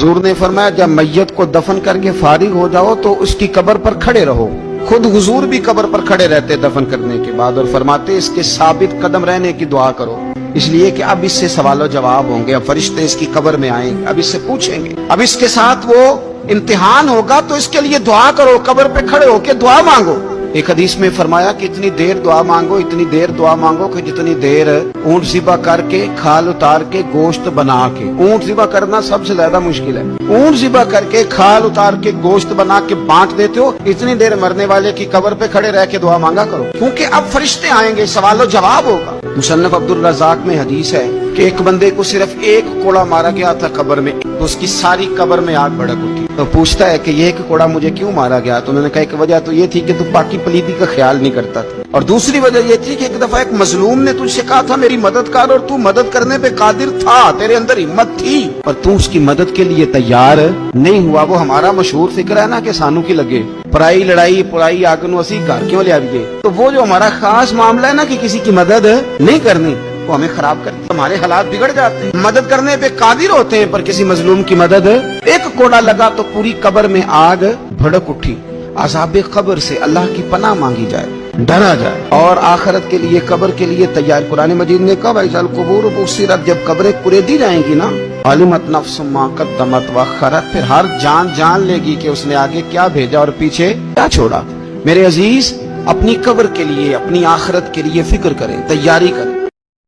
हुजूर ने फरमाया जब मैयत को दफन करके फारिग हो जाओ तो उसकी कब्र पर खड़े रहो। खुद हुजूर भी कब्र पर खड़े रहते दफन करने के बाद और फरमाते इसके साबित कदम रहने की दुआ करो, इसलिए कि अब इससे सवालो जवाब होंगे, अब फरिश्ते इसकी कब्र में आएंगे, अब इससे पूछेंगे, अब इसके साथ वो इम्तिहान होगा, तो इसके लिए दुआ करो, कब्र पे खड़े होके दुआ मांगो। एक हदीस में फरमाया कि इतनी देर दुआ मांगो, इतनी देर दुआ मांगो कि जितनी देर ऊंट ज़िबा करके खाल उतार के गोश्त बना के, ऊंट ज़िबा करना सबसे ज्यादा मुश्किल है, ऊंट ज़िबा करके खाल उतार के गोश्त बना के बांट देते हो, इतनी देर मरने वाले की कब्र पे खड़े रह के दुआ मांगा करो, क्योंकि अब फरिश्ते आएंगे, सवालो जवाब होगा। मुसन्नफ अब्दुल रज़ाक में हदीस है कि एक बंदे को सिर्फ एक कोड़ा मारा गया था कब्र में, तो उसकी सारी कब्र में आग भड़क उठी। तो पूछता है कि ये एक कोड़ा मुझे क्यों मारा गया? तो उन्होंने कहा एक वजह तो ये थी कि तू पाकी पलीदी का ख्याल नहीं करता था, और दूसरी वजह ये थी कि एक दफा एक मजलूम ने तुझसे कहा था मेरी मदद कर, और तू मदद करने पे कादिर था, तेरे अंदर हिम्मत थी, और तू उसकी मदद के लिए तैयार नहीं हुआ। वो हमारा मशहूर फिक्र है ना कि सानू की लगे पराई लड़ाई पुराई आग नू असी घर क्यों ले आइए। तो वो जो हमारा खास मामला है ना कि किसी की मदद नहीं करनी, वो हमें खराब करती, हमारे हालात बिगड़ जाते हैं। मदद करने पे कादिर होते हैं पर किसी मजलूम की मदद, एक कोड़ा लगा तो पूरी कब्र में आग भड़क उठी। अज़ाब कब्र से अल्लाह की पनाह मांगी जाए, डरा जाए और आखिरत के लिए कब्र के लिए तैयार। कुरान मजीद ने कहा वैज़ल कुबूर बुस्सिरत, जब कब्रें कुरेदी जाएंगी ना, अलिमत नफ्सुम मा क़द्दमत व अख़रत, फिर हर जान जान लेगी कि उसने आगे क्या भेजा और पीछे क्या छोड़ा। मेरे अजीज, अपनी कब्र के लिए अपनी आखिरत के लिए फिक्र करें, तैयारी करें।